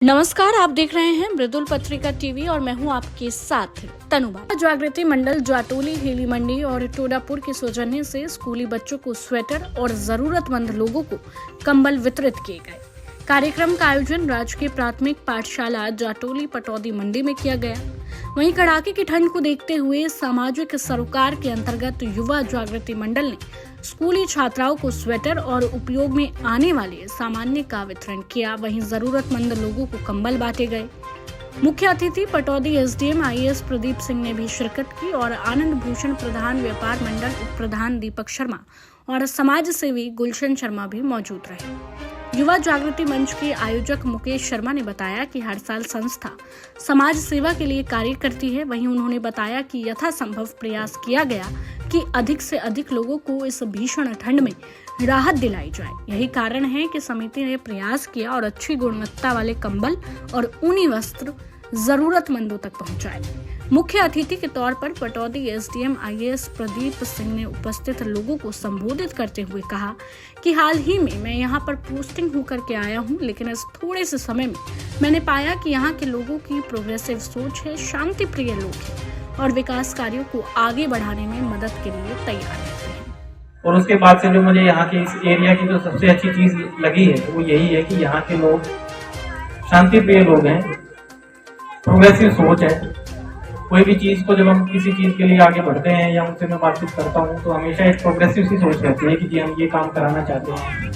नमस्कार, आप देख रहे हैं मृदुल पत्रिका टीवी और मैं हूं आपके साथ तनुबा। जागृति मंडल जाटोली हेली मंडी और टोडापुर के सौजन्य से स्कूली बच्चों को स्वेटर और जरूरतमंद लोगों को कंबल वितरित किए गए। कार्यक्रम का आयोजन राजकीय प्राथमिक पाठशाला जाटोली पटौदी मंडी में किया गया। वहीं कड़ाके की ठंड को देखते हुए सामाजिक सरोकार के अंतर्गत युवा जागृति मंडल ने स्कूली छात्राओं को स्वेटर और उपयोग में आने वाले सामान्य का वितरण किया। वहीं जरूरतमंद लोगों को कंबल बांटे गए। मुख्य अतिथि पटौदी एसडीएम आईएएस प्रदीप सिंह ने भी शिरकत की और आनंद भूषण प्रधान व्यापार मंडल उप प्रधान दीपक शर्मा और समाज सेवी गुलशन शर्मा भी मौजूद रहे। युवा जागृति मंच के आयोजक मुकेश शर्मा ने बताया कि हर साल संस्था समाज सेवा के लिए कार्य करती है। वहीं उन्होंने बताया कि यथासंभव प्रयास किया गया कि अधिक से अधिक लोगों को इस भीषण ठंड में राहत दिलाई जाए। यही कारण है कि समिति ने प्रयास किया और अच्छी गुणवत्ता वाले कंबल और ऊनी वस्त्र जरूरतमंदों तक पहुंचाए। मुख्य अतिथि के तौर पर पटौदी एसडीएम आईएएस प्रदीप सिंह ने उपस्थित लोगों को संबोधित करते हुए कहा कि हाल ही में मैं यहां पर पोस्टिंग होकर के आया हूं, लेकिन इस थोड़े से समय में मैंने पाया कि यहां के लोगों की प्रोग्रेसिव सोच है, शांति प्रिय लोग हैं और विकास कार्यों को आगे बढ़ाने में मदद के लिए तैयार रहते हैं। और उसके बाद से जो मुझे यहाँ के इस एरिया की जो सबसे अच्छी चीज़ लगी है वो यही है कि यहाँ के लोग शांति प्रिय लोग हैं, प्रोग्रेसिव सोच है। कोई भी चीज़ को जब हम किसी चीज़ के लिए आगे बढ़ते हैं या उनसे मैं बातचीत करता हूँ तो हमेशा एक प्रोग्रेसिव सी सोच रहती है कि जी हम ये काम कराना चाहते हैं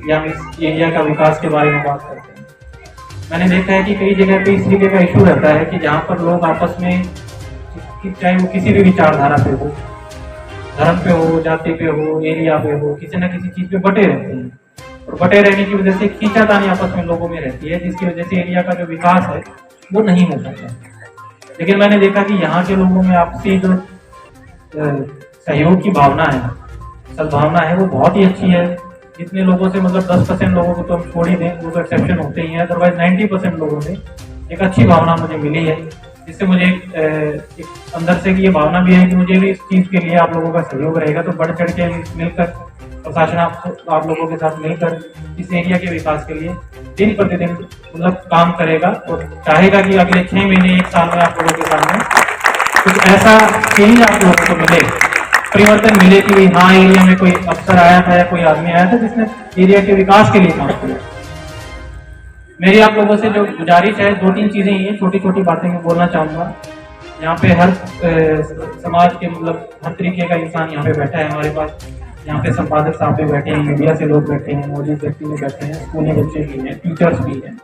या हम इस एरिया का विकास के बारे में बात करते हैं। मैंने देखा है कि कई जगह पे इस तरीके का इशू रहता है कि जहाँ पर लोग आपस में चाहे वो किसी भी विचारधारा पे हो, धर्म पे हो, जाति पे हो, एरिया पे हो, किसी न किसी चीज़ पे बटे रहते हैं और बटे रहने की वजह से खींचातानी आपस में लोगों में रहती है, जिसकी वजह से एरिया का जो विकास है वो नहीं हो पाता। लेकिन मैंने देखा कि यहाँ के लोगों में आपसी जो सहयोग की भावना है, सद्भावना है, वो बहुत ही अच्छी है। जितने लोगों से मतलब 10% लोगों को तो हम छोड़ ही दें, वो तो एक्सेप्शन होते ही हैं, अदरवाइज 90% लोगों से एक अच्छी भावना मुझे मिली है, जिससे मुझे एक अंदर से की ये भावना भी है कि मुझे भी इस चीज़ के लिए आप लोगों का सहयोग रहेगा तो बढ़ चढ़ के मिलकर प्रशासन आप लोगों के साथ मिलकर इस एरिया के विकास के लिए दिन प्रतिदिन मतलब काम करेगा और चाहेगा कि अगले 6 महीने 1 साल में आप लोगों के सामने कुछ ऐसा चेंज आप लोगों को मिले, परिवर्तन मिले कि हाँ एरिया में कोई अफसर आया था या कोई आदमी आया था जिसने एरिया के विकास के लिए काम किया। मेरी आप लोगों से जो गुजारिश है 2-3 चीजें ही हैं, छोटी छोटी बातें मैं बोलना चाहूँगा। यहाँ पे हर समाज के मतलब हर तरीके का इंसान यहाँ पे बैठा है हमारे पास। यहाँ पे संपादक साहब भी बैठे हैं, मीडिया से लोग बैठे हैं, मौजूद व्यक्ति भी बैठे हैं, स्कूली बच्चे भी हैं, टीचर्स भी हैं।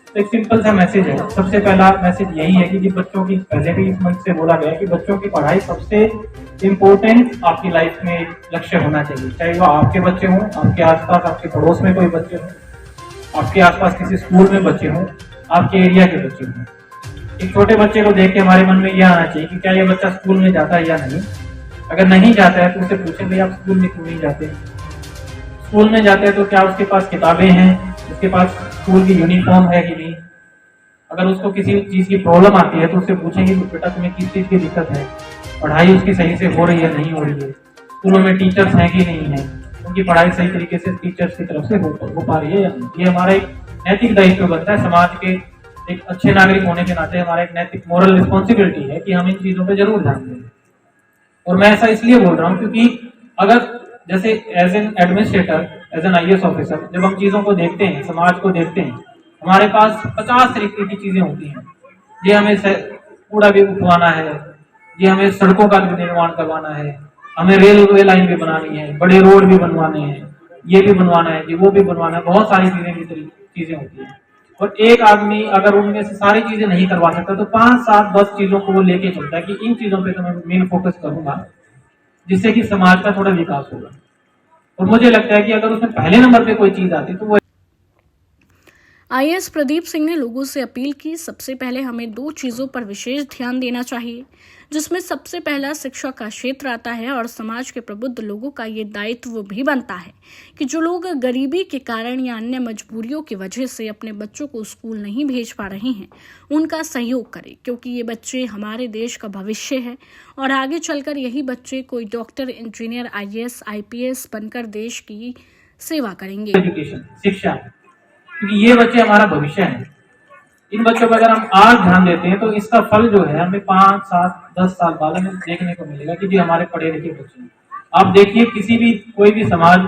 तो एक सिंपल सा मैसेज है। सबसे पहला मैसेज यही है कि बच्चों की, पहले भी इस मंच से बोला गया कि बच्चों की पढ़ाई सबसे इम्पोर्टेंट आपकी लाइफ में एक लक्ष्य होना चाहिए। चाहे वो आपके बच्चे हों, आपके आसपास आपके पड़ोस में कोई बच्चे हों, आपके आसपास किसी स्कूल में बच्चे हों, आपके एरिया के बच्चे हों। एक छोटे बच्चे को देख के हमारे मन में यह आना चाहिए कि क्या ये बच्चा स्कूल में जाता है या नहीं। अगर नहीं जाता है तो उससे पूछें भाई आप स्कूल में क्यों नहीं जाते। स्कूल में जाते हैं तो क्या उसके पास किताबें हैं, उसके पास स्कूल की यूनिफॉर्म है कि नहीं। अगर उसको किसी चीज़ की प्रॉब्लम आती है तो उससे पूछेंगे कि बेटा तुम्हें किस चीज़ की दिक्कत है, पढ़ाई उसकी सही से हो रही है नहीं हो रही है, स्कूलों में टीचर्स हैं कि नहीं है, उनकी पढ़ाई सही तरीके से टीचर्स की तरफ से हो पा रही है या नहीं। ये हमारा एक नैतिक दायित्व बनता है। समाज के एक अच्छे नागरिक होने के नाते हमारा एक नैतिक मोरल रिस्पॉन्सिबिलिटी है कि हम इन चीज़ों पर जरूर ध्यान दें। और मैं ऐसा इसलिए बोल रहा हूँ क्योंकि अगर जैसे as an administrator, as an IAS officer जब हम चीज़ों को देखते हैं, समाज को देखते हैं, हमारे पास 50 तरीके की चीज़ें होती हैं। ये हमें कूड़ा भी उठवाना है, ये हमें सड़कों का भी निर्माण करवाना है, हमें रेलवे लाइन भी बनानी है, बड़े रोड भी बनवाने हैं, ये भी बनवाना है, वो भी बनवाना है। बहुत सारी चीज़ें होती हैं और एक आदमी अगर उनमें से सारी चीजें नहीं करवा सकता तो 5, 7, 10 चीजों को वो लेके चलता है कि इन चीजों पे तो मैं मेन फोकस करूंगा जिससे कि समाज का थोड़ा विकास होगा। और मुझे लगता है कि अगर उसमें पहले नंबर पे कोई चीज आती तो वो आईएएस प्रदीप सिंह ने लोगों से अपील की, सबसे पहले हमें 2 चीजों पर विशेष ध्यान देना चाहिए, जिसमें सबसे पहला शिक्षा का क्षेत्र आता है और समाज के प्रबुद्ध लोगों का ये दायित्व भी बनता है कि जो लोग गरीबी के कारण या अन्य मजबूरियों की वजह से अपने बच्चों को स्कूल नहीं भेज पा रहे हैं उनका सहयोग करें, क्योंकि ये बच्चे हमारे देश का भविष्य है और आगे चलकर यही बच्चे कोई डॉक्टर, इंजीनियर, आईएएस, आईपीएस बनकर देश की सेवा करेंगे। एजुकेशन, शिक्षा, क्योंकि ये बच्चे हमारा भविष्य है। इन बच्चों पर अगर हम आज ध्यान देते हैं तो इसका फल जो है हमें 5, 7, 10 साल बाद हमें देखने को मिलेगा कि जी हमारे पढ़े लिखे बच्चे हैं। आप देखिए किसी भी कोई भी समाज,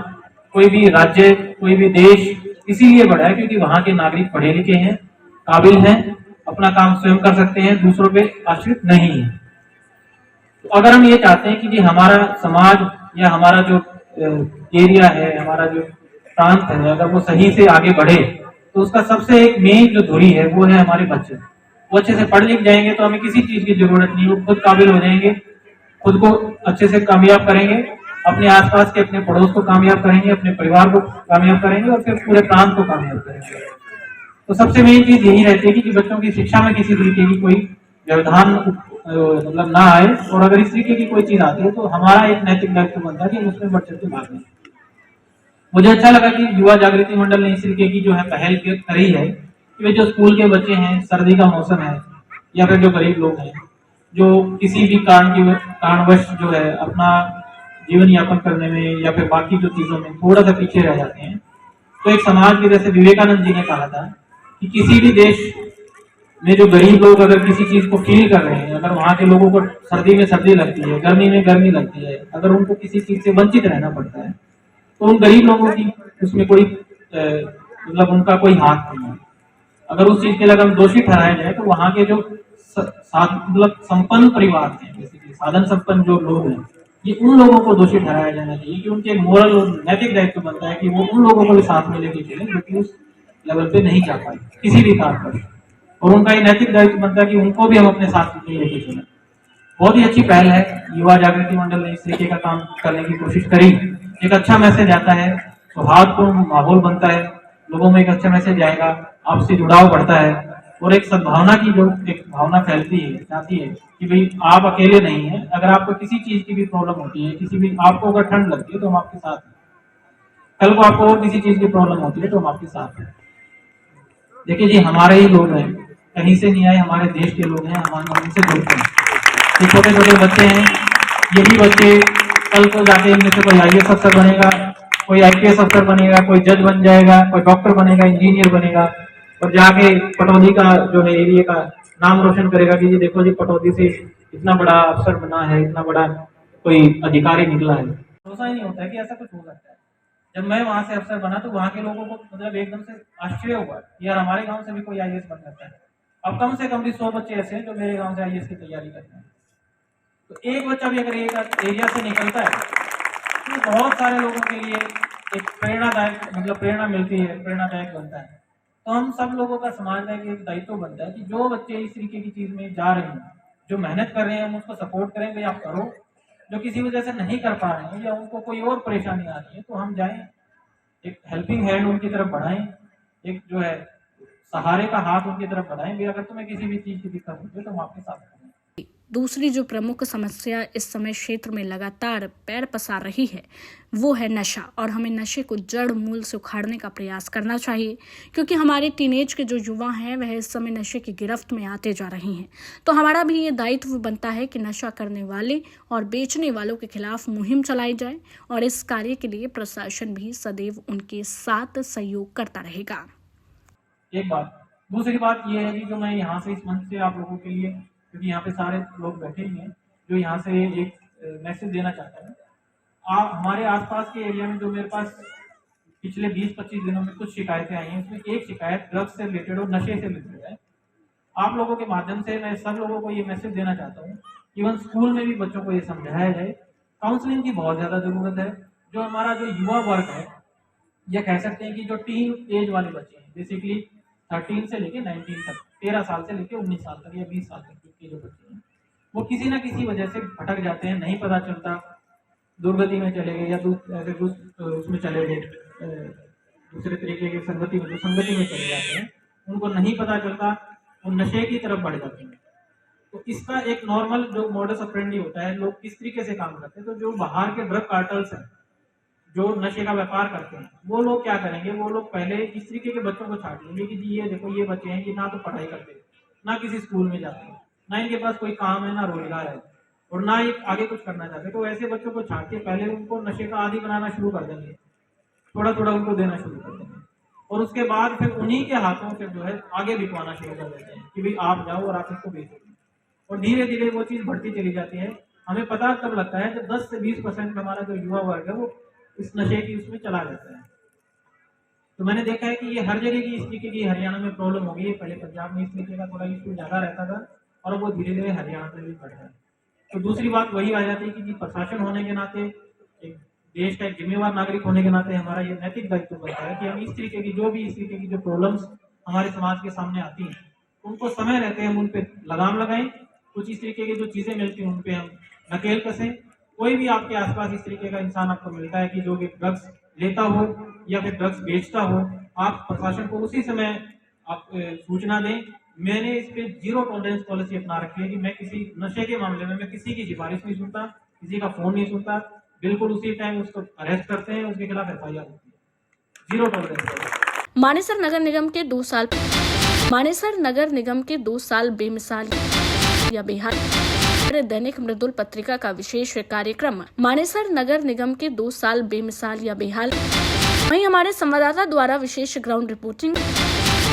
कोई भी राज्य, कोई भी देश इसीलिए बढ़ा है क्योंकि वहां के नागरिक पढ़े लिखे हैं, काबिल हैं, अपना काम स्वयं कर सकते हैं, दूसरों पे आश्रित नहीं है। तो अगर हम ये चाहते हैं कि जी हमारा समाज या हमारा जो एरिया है, हमारा जो प्रांत है, अगर वो सही से आगे बढ़े तो उसका सबसे एक मेन जो धुरी है वो है हमारे बच्चे। वो अच्छे से पढ़ लिख जाएंगे तो हमें किसी चीज की जरूरत नहीं, वो खुद काबिल हो जाएंगे, खुद को अच्छे से कामयाब करेंगे, अपने आसपास के अपने पड़ोस को कामयाब करेंगे, अपने परिवार को कामयाब करेंगे और फिर पूरे प्रांत को कामयाब करेंगे। तो सबसे मेन चीज यही रहती है कि बच्चों की शिक्षा में किसी तरीके की कोई व्यवधान मतलब ना आए, और अगर इस तरीके की कोई चीज आती है तो हमारा एक नैतिक दायित्व बनता है कि हम उसमें बढ़ चढ़ के भाग लें। मुझे अच्छा लगा कि युवा जागृति मंडल ने इस तरीके की जो है पहल करी है कि वे जो स्कूल के बच्चे हैं, सर्दी का मौसम है या फिर जो गरीब लोग हैं, जो किसी भी कारणवश जो है अपना जीवन यापन करने में या फिर बाकी जो चीजों में थोड़ा सा पीछे रह जाते हैं, तो एक समाज के जैसे विवेकानंद जी ने कहा था कि किसी भी देश में जो गरीब लोग अगर किसी चीज को फील कर रहे हैं, अगर वहां के लोगों को सर्दी में सर्दी लगती है, गर्मी में गर्मी लगती है, अगर उनको किसी चीज से वंचित रहना पड़ता है तो उन गरीब लोगों की उसमें कोई मतलब उनका कोई हाथ नहीं है। अगर उस चीज के लिए अगर हम दोषी ठहराया जाए तो वहां के जो मतलब संपन्न परिवार हैं, बेसिकली साधन संपन्न जो लोग हैं, ये उन लोगों को दोषी ठहराया जाना चाहिए कि उनके मोरल और नैतिक दायित्व बनता है कि वो उन लोगों को भी साथ में लेके चले जो कि उस लेवल पे नहीं जा पाए किसी भी कारण पर, और उनका ये नैतिक दायित्व बनता है कि उनको भी हम अपने साथ में लेके चले। बहुत ही अच्छी पहल है, युवा जागृति मंडल ने इस तरीके का काम करने की कोशिश करी। एक अच्छा मैसेज आता है, सौहार्दपूर्ण माहौल बनता है, लोगों में एक अच्छा मैसेज आएगा, आपसी जुड़ाव बढ़ता है और एक सद्भावना की जो एक भावना फैलती है, जाती है कि भाई आप अकेले नहीं है। अगर आपको किसी चीज की भी प्रॉब्लम होती है, किसी भी आपको अगर ठंड लगती है तो हम आपके साथ हैं, कल को आपको और किसी चीज की प्रॉब्लम होती है तो हम आपके साथ हैं। देखिए जी हमारे ही लोग हैं, कहीं से नहीं आए, हमारे देश के लोग हैं, हम उनसे जुड़ते हैं। ये छोटे छोटे बच्चे हैं, यही बच्चे कल को जाके इनमें से कोई IAS अफसर बनेगा, कोई IPS अफसर बनेगा, कोई जज बन जाएगा, कोई डॉक्टर बनेगा, इंजीनियर बनेगा और जाके पटौदी का जो है एरिया का नाम रोशन करेगा कि जी देखो जी पटौदी से इतना बड़ा अफसर बना है, इतना बड़ा कोई अधिकारी निकला है। भरोसा ही नहीं होता है कि ऐसा कुछ हो सकता है। जब मैं वहां से अफसर बना तो वहां के लोगों को मतलब एकदम से आश्चर्य हुआ कि यार हमारे गांव से भी कोई IAS बन सकता है। अब कम से कम भी 100 बच्चे ऐसे हैं जो मेरे गांव से IAS की तैयारी करते हैं। तो एक बच्चा भी अगर एक एरिया से निकलता है तो बहुत सारे लोगों के लिए एक प्रेरणादायक मतलब प्रेरणा मिलती है, प्रेरणादायक बनता है। तो हम सब लोगों का समाज का एक दायित्व बनता है कि जो बच्चे इस तरीके की चीज में जा रहे हैं, जो मेहनत कर रहे हैं, हम उसको सपोर्ट करें, भाई आप करो। जो किसी वजह से नहीं कर पा रहे हैं या उनको कोई और परेशानी आ रही है तो हम जाएं, एक हेल्पिंग हैंड उनकी तरफ बढ़ाएं, एक जो है सहारे का हाथ उनकी तरफ बढ़ाएं। भी अगर तुम्हें किसी भी चीज की दिक्कत होती है तो हम आपके साथ हैं। दूसरी जो प्रमुख समस्या इस समय क्षेत्र में लगातार पैर पसार रही है वो है नशा, और हमें नशे को जड़ मूल से उखाड़ने का प्रयास करना चाहिए क्योंकि हमारे टीनेज के जो युवा हैं वह इस समय नशे की गिरफ्त में आते जा रहे हैं। तो हमारा भी ये दायित्व बनता है कि नशा करने वाले और बेचने वालों के खिलाफ मुहिम चलाई जाए और इस कार्य के लिए प्रशासन भी सदैव उनके साथ सहयोग करता रहेगा। एक बात, दूसरी बात यह है कि जो मैं यहाँ से इस मंच से आप लोगों के लिए, क्योंकि यहाँ पे सारे लोग बैठे ही हैं, जो यहाँ से एक मैसेज देना चाहता हूँ। हमारे आसपास के एरिया में जो मेरे पास पिछले 20-25 दिनों में कुछ शिकायतें आई हैं, उसमें एक शिकायत ड्रग्स से रिलेटेड और नशे से रिलेटेड है। आप लोगों के माध्यम से मैं सब लोगों को ये मैसेज देना चाहता हूँ, इवन स्कूल में भी बच्चों को ये समझाया जाए। काउंसलिंग की बहुत ज्यादा जरूरत है। जो हमारा जो युवा वर्ग है, या कह सकते हैं कि जो टीन एज वाले बच्चे हैं, बेसिकली 13 से लेके 19 तक, 13 साल से लेके 19 साल तक या 20 साल तक के जो बच्चे हैं, वो किसी ना किसी वजह से भटक जाते हैं, नहीं पता चलता, दुर्गति में चले गए या उसमें चले गए, दूसरे तरीके की संगति में चले जाते हैं, उनको नहीं पता चलता, वो नशे की तरफ बढ़ जाते हैं। तो इसका एक नॉर्मल जो मॉडस ऑपरेंडी होता है, लोग किस तरीके से काम करते हैं, तो जो बाहर के ड्रग कार्टल्स हैं जो नशे का व्यापार करते हैं, वो लोग क्या करेंगे, वो लोग पहले इस तरीके के बच्चों को छाट लेंगे कि जी ये देखो ये बच्चे हैं कि ना तो पढ़ाई करते, ना किसी स्कूल में जाते हैं, ना इनके पास कोई काम है, ना रोजगार है, और ना ये आगे कुछ करना चाहते। तो ऐसे बच्चों को छाट के पहले उनको नशे का आदी बनाना शुरू कर देंगे, थोड़ा थोड़ा उनको देना शुरू कर देंगे, और उसके बाद फिर उन्हीं के हाथों से जो है आगे बिकवाना शुरू कर देते हैं कि भाई आप जाओ और आप इसको बेचोगे, और धीरे धीरे वो चीज़ बढ़ती चली जाती है। हमें पता तब लगता है जब 10 से 20% हमारा जो युवा वर्ग है वो इस नशे की उसमें चला जाता है। तो मैंने देखा है कि ये हर जगह की इस तरीके की हरियाणा में प्रॉब्लम हो गई है। पहले पंजाब में इस तरीके का थोड़ा इशू ज़्यादा रहता था और वो धीरे धीरे हरियाणा में भी बढ़ रहा है। तो दूसरी बात वही आ जाती है कि जी प्रशासन होने के नाते, एक देश का एक जिम्मेवार नागरिक होने के नाते हमारा ये नैतिक दायित्व बनता है कि हम इस तरीके की जो प्रॉब्लम्स हमारे समाज के सामने आती हैं उनको समय रहते हम उन पे लगाम लगाएं। कुछ इस तरीके की जो चीज़ें मिलती हैं उन पे हम नकेल कसें। कोई भी आपके आसपास इस तरीके का इंसान आपको मिलता है कि जो भी ड्रग्स लेता हो या फिर ड्रग्स बेचता हो, आप प्रशासन को उसी समय आप सूचना दें। मैंने इस पे 0 टॉलरेंस पॉलिसी अपना रखी है कि मैं किसी नशे के मामले में मैं किसी की सिफारिश नहीं सुनता, किसी का फोन नहीं सुनता, बिल्कुल उसी टाइम उसको अरेस्ट करते हैं, उसके खिलाफ FIR होती है। 0 टॉलरेंस पॉलिसी। मानेसर नगर निगम के 2 साल बेमिसाल या बेहाल। दैनिक मृदुल पत्रिका का विशेष कार्यक्रम मानेसर नगर निगम के 2 साल बेमिसाल या बेहाल। वहीं हमारे संवाददाता द्वारा विशेष ग्राउंड रिपोर्टिंग।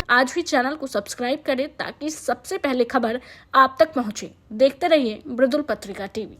आज भी चैनल को सब्सक्राइब करें ताकि सबसे पहले खबर आप तक पहुंचे। देखते रहिए मृदुल पत्रिका टीवी।